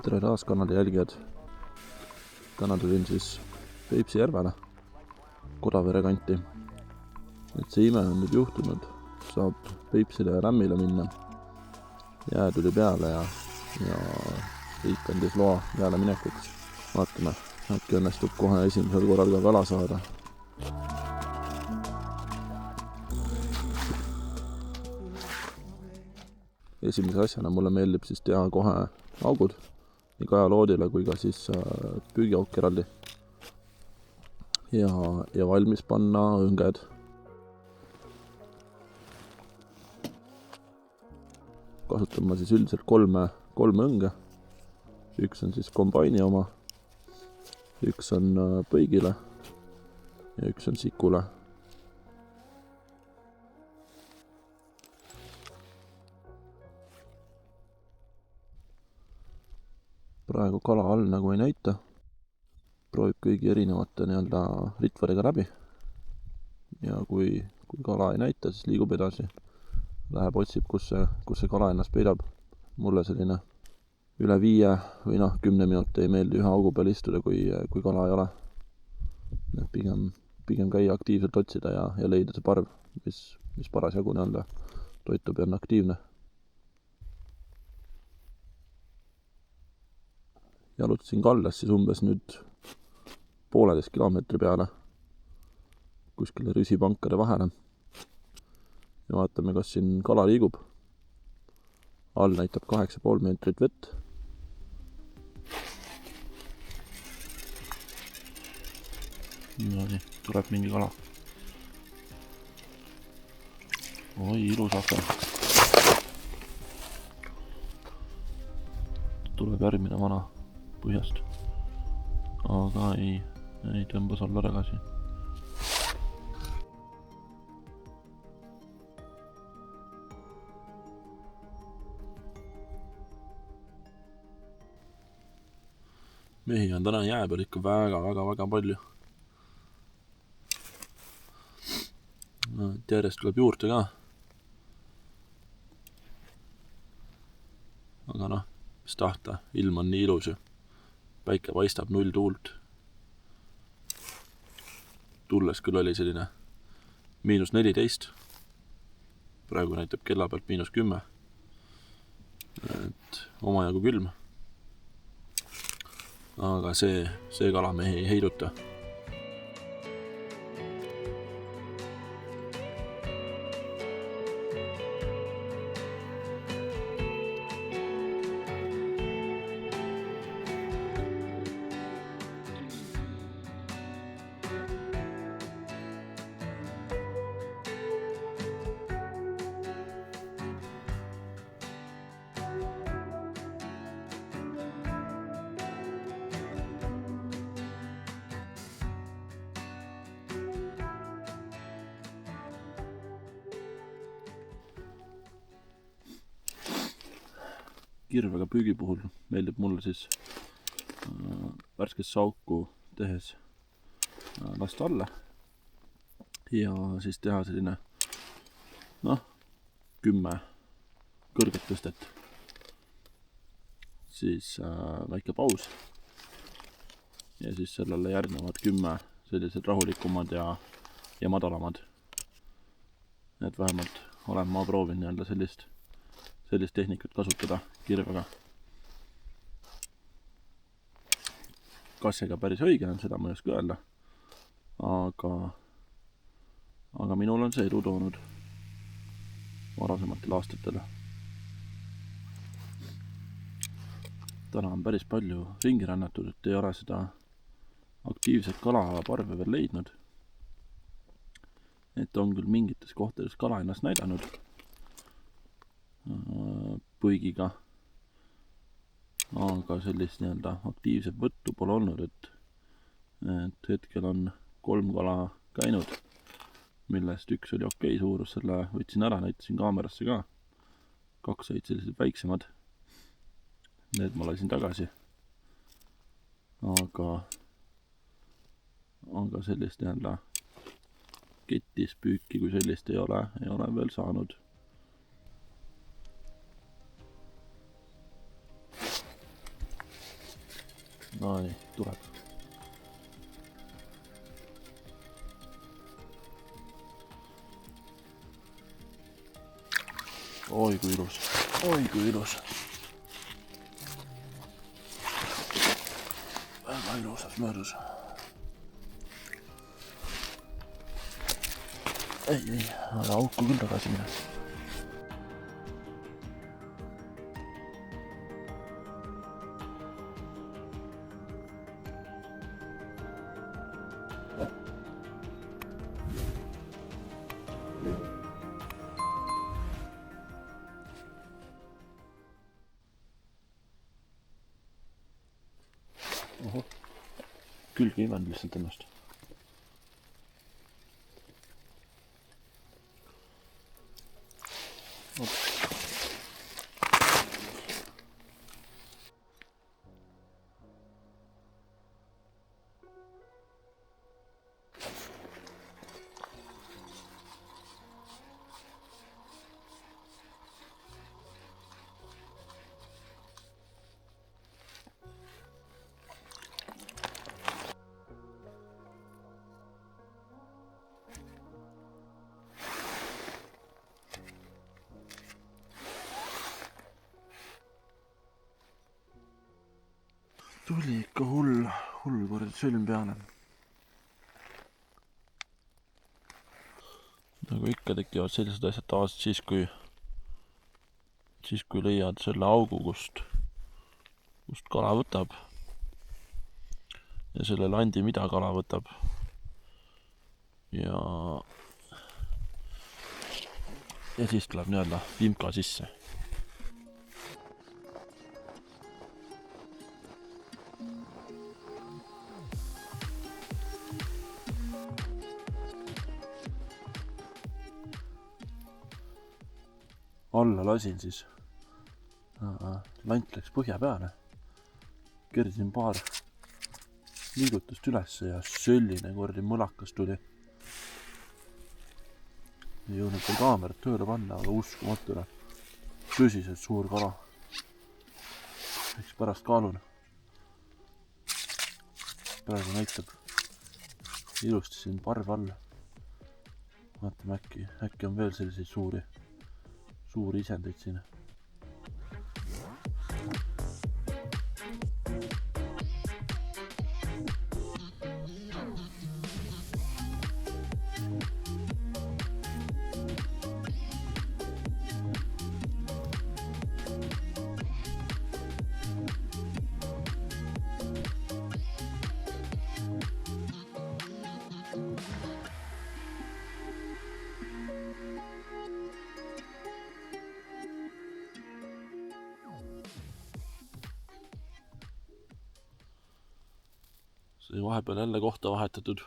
tere taas kanali jälgijad. Täna tulin siis Peipsi järvele, Kodavere kanti. Et see ime on nüüd juhtunud, saab Peipsile ja Rämmile minna. Jää tuli peale ja riik andis loa jääle minekuks. Vaatame, äkki õnnestub kohe esimesel korral ka kala saada. Esimese asjana mulle meeldib siis teha kohe augud nii kajaloodile kui ka siis püügiauk eraldi ja valmis panna õnged. Kasutan ma siis üldiselt kolme õnge. Üks on siis kombaini oma, üks on põigile ja üks on sikule. Praegu kala all nagu ei näita. Proovib kõigi erinevate ritvariga läbi. Ja kui kala ei näita, siis liigub edasi. Läheb otsib, kus see kala ennast peidab. Mulle selline üle 5 või 10 minuti ei meeldi ühe augu peal istuda, kui kala ei ole. Pigem käia aktiivselt otsida ja leida see parv, mis parasjagu toitub ja on aktiivne. Jalutasin kalles siis umbes nüüd 1,5 kilomeetri peale kuskile rüsipankade vahele ja vaatame, kas siin kala liigub. All näitab 8,5 meetrit vett. Niimoodi, tuleb mingi kala. Oi, ilus ahve. Tuleb järgmine vana põhjast, aga ei tõmbas alla tagasi. Mehi on täna jää peal ikka väga palju. Järjest tuleb juurde ka. Aga mis tahta, ilm on nii ilus ja päike paistab 0 tuult. Tulles küll oli selline -14. Praegu näitab kella pealt -10. Et omajagu külm. Aga see kalamehi ei heiduta. Kirvega püügi puhul meeldib mulle siis värskesse auku tehes lasta alla ja siis teha selline 10 kõrget tõstet. Siis väike paus ja siis sellele järgnevad 10 sellised rahulikumad ja madalamad. Et vähemalt olen ma proovinud sellist tehnikat kasutada kirvega. Kas ega päris õige on, seda ma ei oska öelda, aga minul on see edu toonud varasematel aastatel. Täna on päris palju ringi rännatud, et ei ole seda aktiivset kalaparve veel leidnud. Et on küll mingites kohtades kala ennast näidanud põigiga, aga sellist aktiivset võttu pole olnud, et hetkel on 3 kala käinud, millest üks oli okei suurus, selle võtsin ära, näitasin kaamerasse ka. 2 olid sellised väiksemad, need ma lasin tagasi, aga sellist ketis püüki kui sellist ei ole veel saanud. No nii, tuleb. Oi kui ilus, oi kui ilus. Väga ilusas möödus. Ei, ära auku küll tagasi mine. Oho, külge ei imenud lihtsalt ennast. Tuli ikka hull kord sõlm peale. Nagu ikka tekivad sellised asjad tavaliselt siis kui leiad selle augu, kust kala võtab ja selle landi, mida kala võtab ja siis tuleb nii-öelda vimka sisse. Alla lasin siis. Lant läks põhja peale. Kerdisin paar liigutust ülesse ja selline kordi mõlakas tuli. Ei jõudnud veel kaamerat tööle panna, aga uskumatule. Tõsiselt suur kala. Eks pärast kaalun. Praegu näitab ilusti siin parv all. Vaatame äkki on veel selliseid suuri isendeid siin. See vahepeal jälle kohta vahetatud,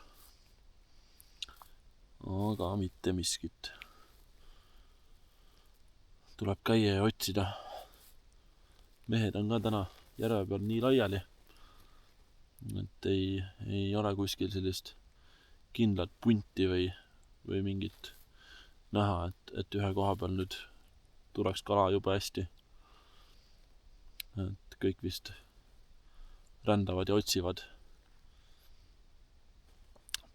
aga mitte miskit. Tuleb käia ja otsida. Mehed on ka täna järve peal nii laiali, et ei ole kuskil sellist kindlat punti või mingit näha, et ühe koha peal nüüd tuleks kala juba hästi. Et kõik vist rändavad ja otsivad.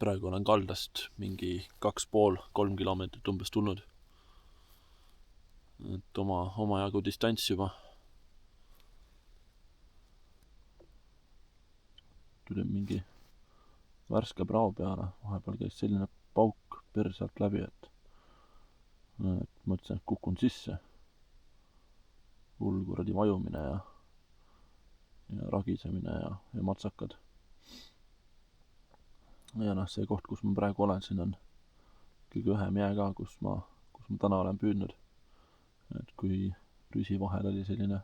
Praegu olen kaldast mingi 2,5–3 kilomeetrit umbes tulnud. Et oma jagu distants juba. Tuli mingi värske prao peale. Vahepeal käis selline pauk persalt läbi, et mõtlesin, et kukun sisse. Hull kuradi vajumine ja ragisemine ja matsakad. Ja see koht, kus ma praegu olen, siin on kõige õhem jää ka, kus ma täna olen püüdnud. Et kui rüsi vahel oli selline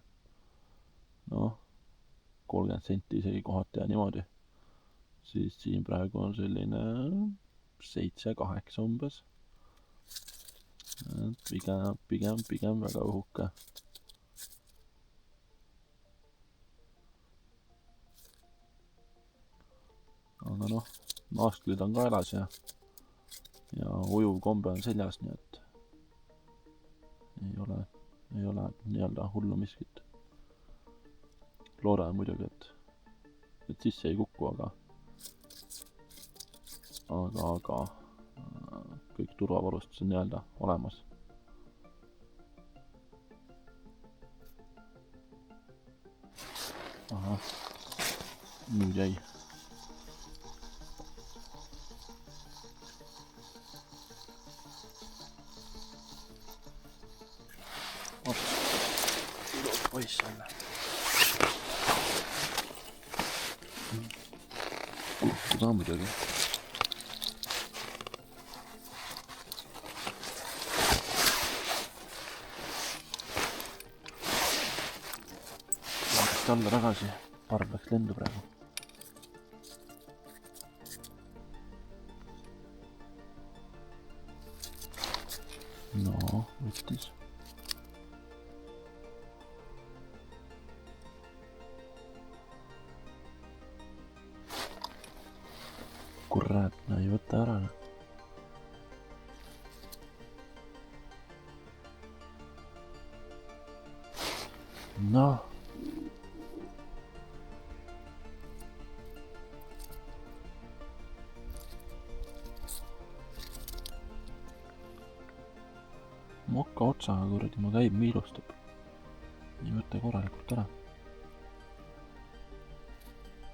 30 senti isegi kohati ja niimoodi, siis siin praegu on selline 7-8 umbes. Pigem väga õhuke. Aga naasklid on ka elas ja ujuv kombe on seljas, nii et ei ole nii-öelda hullu miskit. Loodame muidugi, et sisse ei kuku, aga kõik turvavarustus on nii-öelda olemas. Ahah, nüüd jäi. Ilus poiss jälle. Kulku ka muidugi. Alla tagasi, parv läks lendu praegu. No, võttis. Kurat, no ei võta ära. No. Moka otsaga kuradi ma käib miilustab. Ei võta korralikult ära.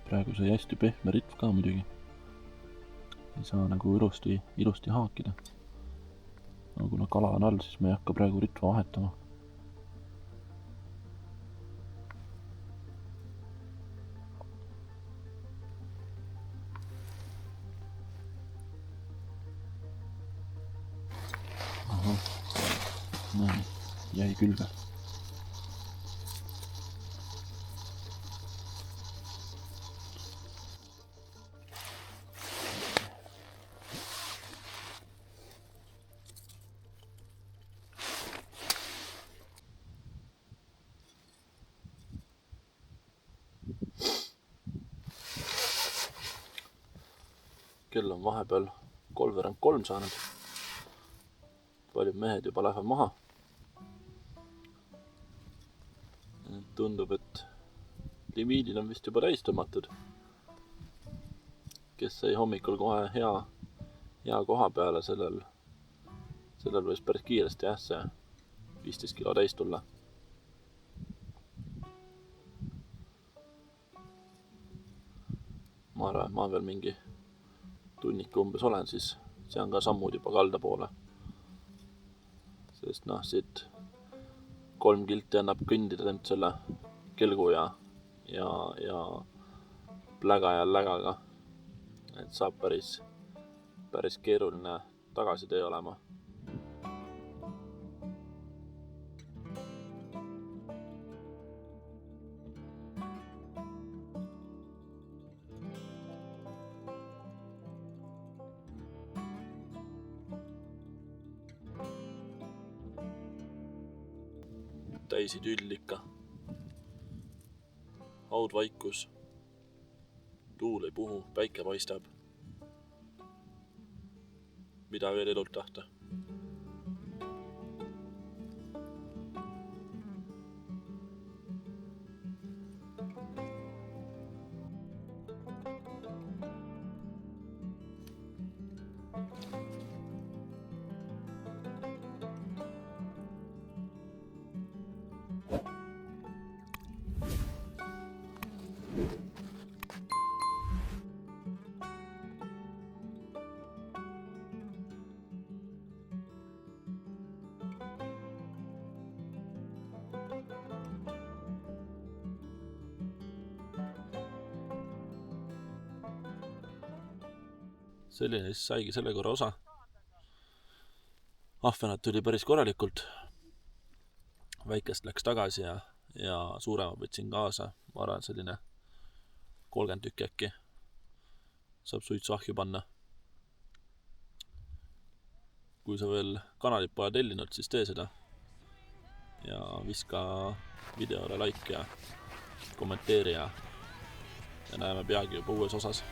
Praegu sai hästi pehme ritv ka muidugi. Ei saa nagu ilusti haakida. Aga kuna kala on all, siis ma ei hakka praegu ritva vahetama. Näin, jäi külge. Kell on vahepeal 2:03 saanud. Paljud mehed juba lähevad maha. Tundub, et limiidid on vist juba täis tõmmatud. Kes sai hommikul kohe hea koha peale, sellel võis päris kiiresti see 15 kilo täis tulla. Ma arvan, et ma veel mingi tunniku umbes olen, siis see on ka sammud juba kalda poole. Sest siit 3 kilti annab kõndida tend selle kelgu ja pläga ja lägaga. Et saab päris keeruline tagasitee olema. Täisid üld ikka. Haudvaikus. Tuul ei puhu, päike paistab. Mida veel elult tahta? Selline siis saigi selle korra osa. Ahvenat tuli päris korralikult. Väikest läks tagasi ja suurema võtsin kaasa. Ma arvan, selline 30 tükki äkki. Saab suitsu ahju panna. Kui sa veel kanalit pole tellinud, siis tee seda. Ja viska videole like ja kommenteeri ja näeme peagi juba uues osas.